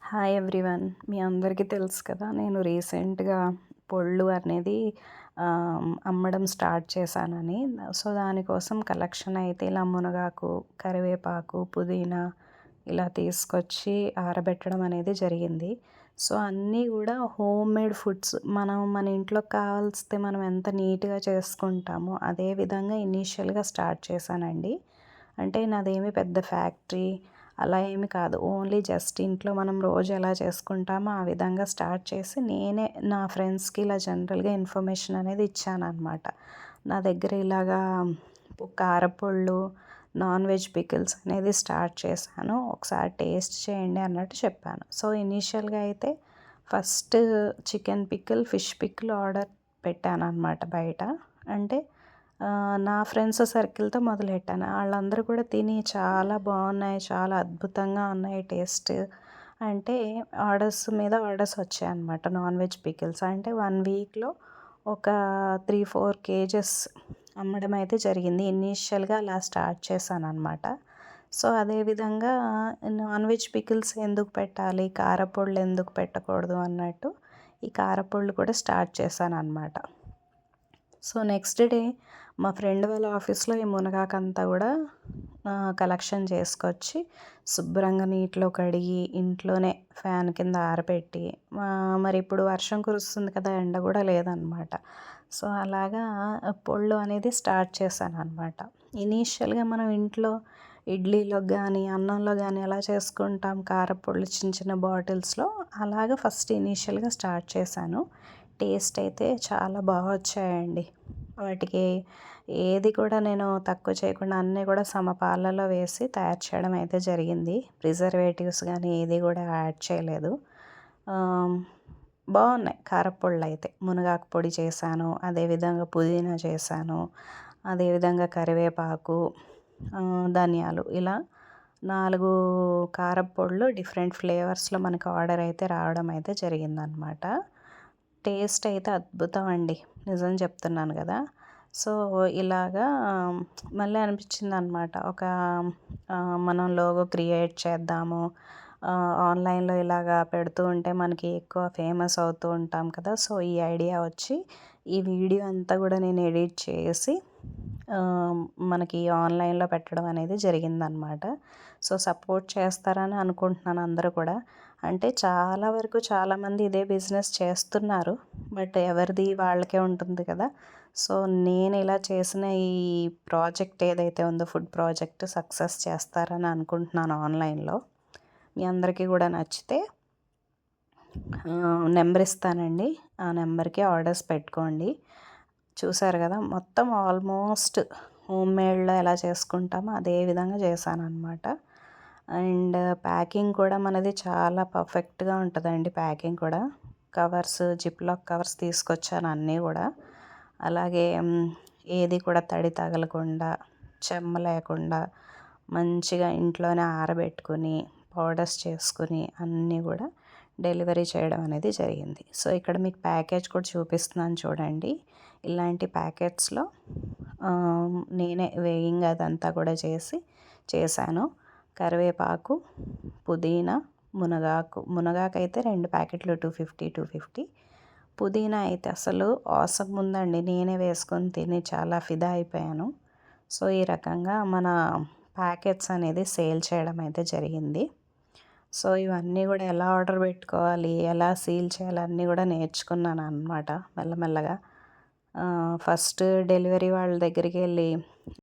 Hi everyone. మీ అందరికీ తెలుసు కదా! నేను రీసెంట్‌గా పొళ్ళు అనేది అమ్మడం స్టార్ట్ చేశానని. సో, దానికోసం కలెక్షన్ అయితే ఇలా మునగాకు, కరివేపాకు, పుదీనా ఇలా తీసుకొచ్చి ఆరబెట్టడం అనేది జరిగింది. సో, అన్నీ గూడా హోమ్‌మేడ్ ఫుడ్స్. మనం మన ఇంట్లోకి కావాల్సితే మనం ఎంత నీట్‌గా చేసుకుంటామో, అదే విధంగా ఇనీషియల్‌గా స్టార్ట్ చేశానండి. అంటే నాదేమి పెద్ద ఫ్యాక్టరీ అలా ఏమి కాదు. ఓన్లీ జస్ట్ ఇంట్లో మనం రోజు ఎలా చేసుకుంటామో ఆ విధంగా స్టార్ట్ చేసి నేనే నా ఫ్రెండ్స్‌కి ఇలా జనరల్‌గా ఇన్ఫర్మేషన్ అనేది ఇచ్చాననమాట. నా దగ్గర ఇలాగా కారపొళ్ళు, నాన్ వెజ్ పికిల్స్ అనేది స్టార్ట్ చేశాను. ఒకసారి టేస్ట్ చేయండి అన్నట్టు చెప్పాను. సో, ఇనీషియల్‌గా అయితే first chicken pickle, fish pickle order పెట్టాననమాట బయట. అంటే నా ఫ్రెండ్స్ సర్కిల్‌తో మొదలెట్టాను. ఆళ్ళందరూ కూడా తిని చాలా బావున్నాయి, చాలా అద్భుతంగా ఉన్నాయి టేస్ట్ అంటే ఆర్డర్స్ మీద ఆర్డర్స్ వచ్చాయన్నమాట. నాన్ వెజ్ పికిల్స్ అంటే 1 వీక్‌లో ఒక 3, 4 కేజెస్ అమ్మడం అయితే జరిగింది. ఇనీషియల్‌గా అలా స్టార్ట్ చేశాననమాట. సో, అదే విధంగా నాన్ వెజ్ పికిల్స్ ఎందుకు పెట్టాలి, కారపొళ్ళు ఎందుకు పెట్టకూడదు అన్నట్టు ఈ కారపొళ్ళు కూడా స్టార్ట్ చేశాననమాట. సో, నెక్స్ట్ డే మా ఫ్రెండ్ వాళ్ళ ఆఫీస్‌లో ఈ మునగాకంతా గూడా కలెక్షన్ చేసుకొచ్చి, శుభ్రంగా నీటిలో కడిగి, ఇంట్లోనే ఫ్యాన్ కింద ఆరబెట్టి, మరిప్పుడు వర్షం కురుస్తుంది కదా! ఎండ గూడా లేదనమాట. సో, అలాగా పొళ్ళు అనేది స్టార్ట్ చేశాననమాట. ఇనీషియల్‌గా మనం ఇంట్లో ఇడ్లీలోకి గానీ, అన్నంలో గానీ ఎలా చేసుకుంటాం కారపొళ్ళు చిన్న చిన్న బాటిల్స్‌లో అలాగా ఫస్ట్ ఇనీషియల్‌గా స్టార్ట్ చేశాను. టేస్ట్ అయితే చాలా వచ్చాయండి. వాటికి ఏది కూడా నేను తక్కువ చేయకుండా అన్నీ కూడా సమపాలలో వేసి తయారు చేయడం అయితే జరిగింది. ప్రిజర్వేటివ్స్ గానీ ఏది కూడా యాడ్ చేయలేదు. బాగున్నాయి కారప్పొళ్ళైతే. మునగాకు పొడి చేశాను, అదేవిధంగా పుదీనా చేశాను, అదేవిధంగా కరివేపాకు, ధనియాలు ఇలా 4 కారప్పొడులు డిఫరెంట్ ఫ్లేవర్స్‌లో మనకు ఆర్డర్ అయితే రావడం అయితే జరిగిందనమాట. టేస్ట్ అయితే అద్భుతం అండి. నిజం చెప్తున్నాను గదా! సో, ఇలాగా మళ్ళీ అనిపించిందనమాట. మనం లోగో క్రియేట్ చేద్దాము. ఆన్‌లైన్‌లో ఇలాగా పెడుతూ ఉంటే మనకి ఎక్కువ ఫేమస్ అవుతూ ఉంటాం కదా! సో, ఈ ఐడియా వచ్చి ఈ వీడియో అంతా గూడా నేను ఎడిట్ చేసి మనకి ఆన్‌లైన్‌లో పెట్టడం అనేది జరిగిందనమాట. సో, సపోర్ట్ చేస్తారని అనుకుంటున్నాను అందరూ కూడా. అంటే చాలా వరకు చాలామంది ఇదే బిజినెస్ చేస్తున్నారు. బట్ ఎవరిది వాళ్ళకే ఉంటుంది కదా! సో, నేను ఇలా చేసిన ఈ ప్రాజెక్ట్ ఏదైతే ఉందో ఫుడ్ ప్రాజెక్ట్ సక్సెస్ చేస్తారని అనుకుంటున్నాను ఆన్‌లైన్‌లో. మీ అందరికీ కూడా నచ్చితే నెంబర్ ఇస్తానండి. ఆ నెంబర్‌కి ఆర్డర్స్ పెట్టుకోండి. చూసారు కదా! మొత్తం ఆల్మోస్ట్ హోమ్‌మేడ్‌లో ఎలా చేసుకుంటామో అదే విధంగా చేశాననమాట. అండ్ ప్యాకింగ్ కూడా మనది చాలా పర్ఫెక్ట్‌గా ఉంటదండి ప్యాకింగ్ కూడా. కవర్స్, జిప్‌లాక్ కవర్స్ తీసుకొచ్చాను అన్నీ గూడా. అలాగే ఏది కూడా తడి తగలకుండా, చెమ్మ లేకుండా మంచిగా ఇంట్లోనే ఆరబెట్టుకొని, పౌడర్స్ చేసుకొని అన్నీ గూడా డెలివరీ చేయడం అనేది జరిగింది. సో, ఇక్కడ మీకు ప్యాకేజ్ కూడా చూపిస్తున్నాను చూడండి. ఇలాంటి ప్యాకెట్స్‌లో నేనే వేయింగ్ అదంతా కూడా చేశాను. కరివేపాకు, పుదీనా, మునగాకైతే 2 ప్యాకెట్లు 250 పుదీనా అయితే అసలు ఆసమ్ ఉందండి. నేనే వేసుకొని తిని చాలా ఫిదా అయిపోయాను. సో, ఈ రకంగా మన ప్యాకెట్స్ అనేది సేల్ చేయడం అయితే జరిగింది. సో, ఇవన్నీ గూడా ఎలా ఆర్డర్ పెట్టుకోవాలి, ఎలా సీల్ చేయాలి అన్నీ గూడా నేర్చుకున్నాననమాట మెల్లమెల్లగా. ఫస్ట్ డెలివరీ వాళ్ళ దగ్గరికెళ్ళి